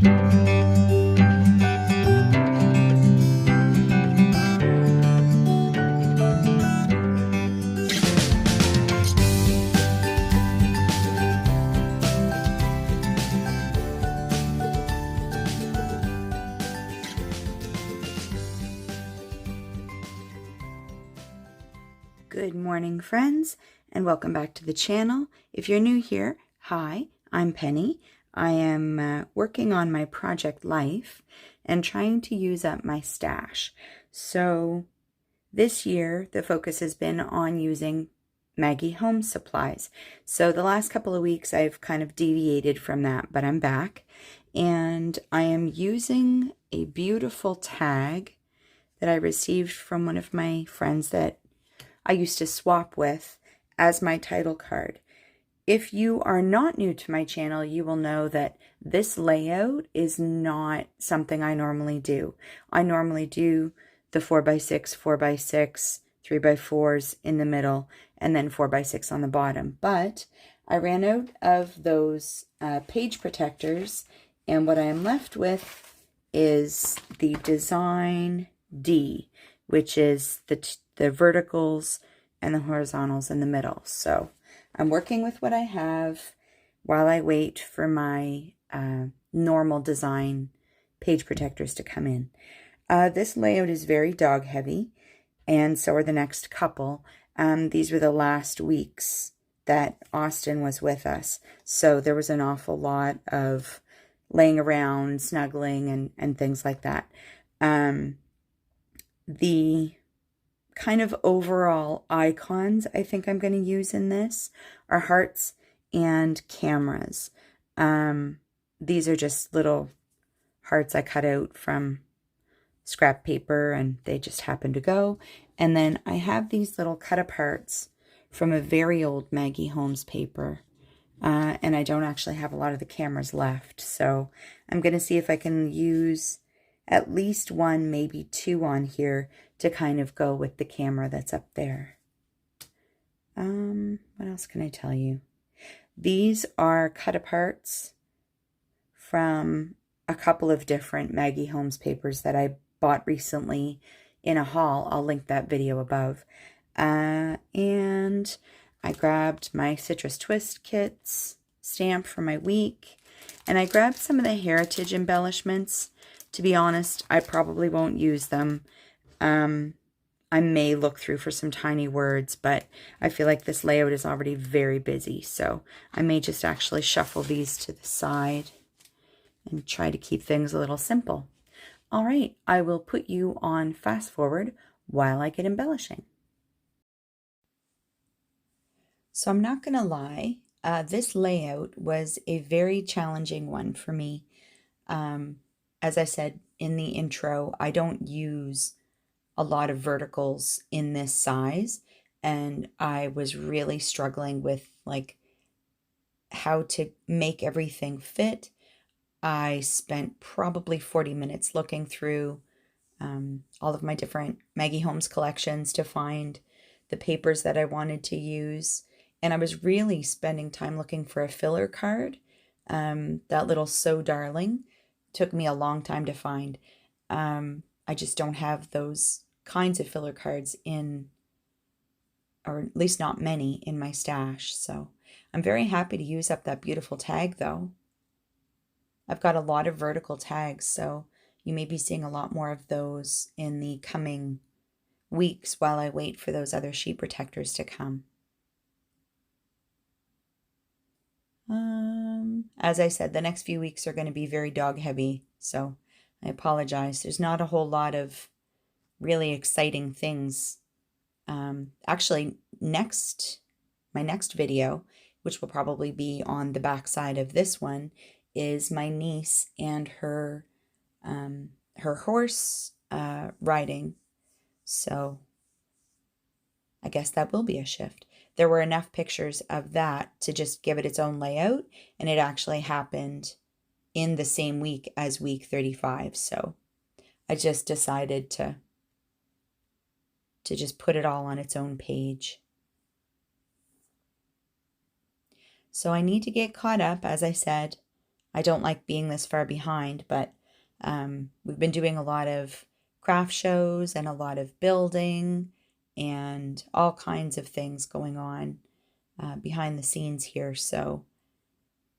Good morning, friends, and welcome back to the channel. If you're new here, hi, I'm Penny. I am working on my project Life and trying to use up my stash. So this year, the focus has been on using Maggie Home Supplies. So the last couple of weeks, I've kind of deviated from that, but I'm back. And I am using a beautiful tag that I received from one of my friends that I used to swap with as my title card. If you are not new to my channel, you will know that this layout is not something I normally do. I normally do the 4x6, 4x6, 3x4s in the middle, and then 4x6 on the bottom. But I ran out of those page protectors, and what I am left with is the Design D, which is the verticals and the horizontals in the middle. So I'm working with what I have while I wait for my normal design page protectors to come in. This layout is very dog heavy, and so are the next couple. These were the last weeks that Austin was with us, so there was an awful lot of laying around, snuggling, and things like that. The kind of overall icons I think I'm going to use in this are hearts and cameras. These are just little hearts I cut out from scrap paper, and they just happen to go. And then I have these little cut aparts from a very old Maggie Holmes paper, and I don't actually have a lot of the cameras left, so I'm going to see if I can use at least one, maybe two on here to kind of go with the camera that's up there. What else can I tell you? These are cut aparts from a couple of different Maggie Holmes papers that I bought recently in a haul. I'll link that video above. And I grabbed my Citrus Twist Kits stamp for my week, and I grabbed some of the heritage embellishments. To be honest, I probably won't use them. I may look through for some tiny words, but I feel like this layout is already very busy, so I may just actually shuffle these to the side and try to keep things a little simple. All right, I will put you on fast forward while I get embellishing. So I'm not going to lie, this layout was a very challenging one for me. As I said in the intro, I don't use a lot of verticals in this size, and I was really struggling with like how to make everything fit. I spent probably 40 minutes looking through all of my different Maggie Holmes collections to find the papers that I wanted to use, and I was really spending time looking for a filler card. That little So Darling took me a long time to find. I just don't have those kinds of filler cards in, or at least not many, in my stash. So I'm very happy to use up that beautiful tag though. I've got a lot of vertical tags, so you may be seeing a lot more of those in the coming weeks while I wait for those other sheet protectors to come. As I said, the next few weeks are going to be very dog heavy, so I apologize. There's not a whole lot of really exciting things. Actually, my next video, which will probably be on the back side of this one, is my niece and her horse riding. So I guess that will be a shift. There were enough pictures of that to just give it its own layout, and it actually happened in the same week as week 35. So I just decided to just put it all on its own page. So I need to get caught up, as I said. I don't like being this far behind, but we've been doing a lot of craft shows and a lot of building and all kinds of things going on behind the scenes here. So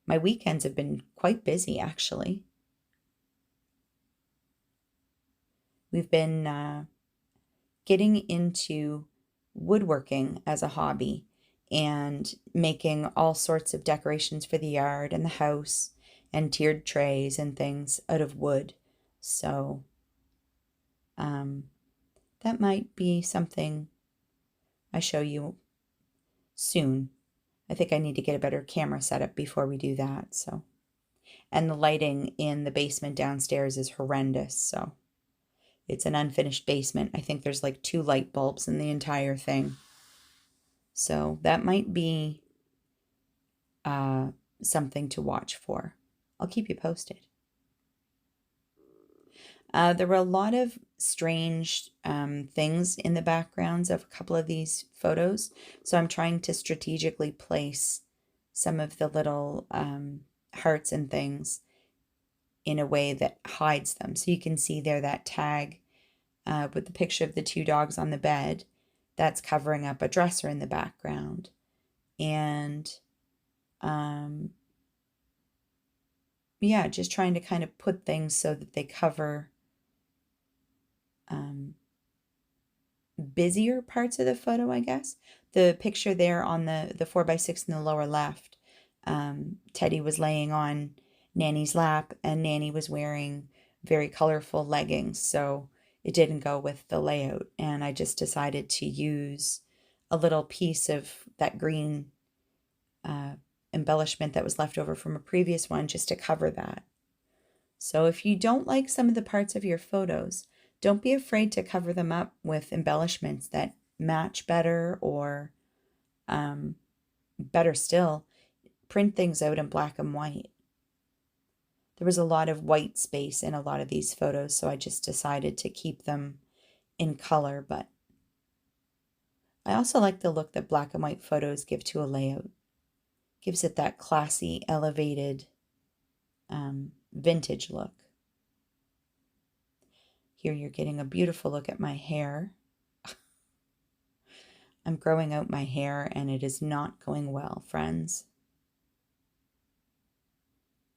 my weekends have been quite busy, actually. We've been getting into woodworking as a hobby and making all sorts of decorations for the yard and the house and tiered trays and things out of wood. So that might be something I show you soon. I think I need to get a better camera setup before we do that. So, and the lighting in the basement downstairs is horrendous. So it's an unfinished basement. I think there's like 2 light bulbs in the entire thing. So that might be something to watch for. I'll keep you posted. There were a lot of strange things in the backgrounds of a couple of these photos. So I'm trying to strategically place some of the little hearts and things in a way that hides them. So you can see there that tag with the picture of the 2 dogs on the bed. That's covering up a dresser in the background. And yeah, just trying to kind of put things so that they cover busier parts of the photo, I guess. The picture there on the 4x6 in the lower left, Teddy was laying on Nanny's lap and Nanny was wearing very colorful leggings, so it didn't go with the layout, and I just decided to use a little piece of that green embellishment that was left over from a previous one just to cover that. So if you don't like some of the parts of your photos, don't be afraid to cover them up with embellishments that match better, or better still, print things out in black and white. There was a lot of white space in a lot of these photos, so I just decided to keep them in color, but I also like the look that black and white photos give to a layout. Gives it that classy, elevated, vintage look. Here you're getting a beautiful look at my hair. I'm growing out my hair and it is not going well, friends.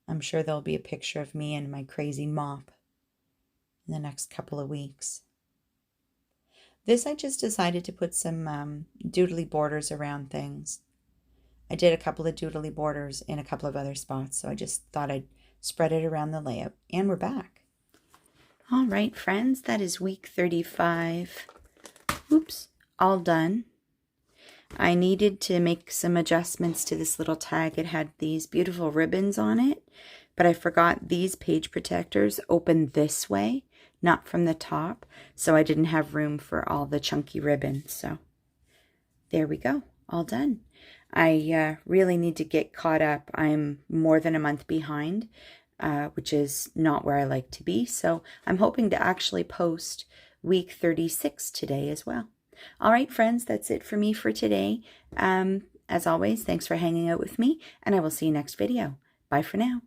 I'm sure there'll be a picture of me and my crazy mop in the next couple of weeks. This I just decided to put some doodly borders around things. I did a couple of doodly borders in a couple of other spots, so I just thought I'd spread it around the layout. And we're back. All right, friends, that is week 35. Oops, all done. I needed to make some adjustments to this little tag. It had these beautiful ribbons on it, but I forgot these page protectors open this way, not from the top, so I didn't have room for all the chunky ribbons. So there we go, all done. I really need to get caught up. I'm more than a month behind, which is not where I like to be. So I'm hoping to actually post week 36 today as well. All right, friends, that's it for me for today. As always, thanks for hanging out with me, and I will see you next video. Bye for now.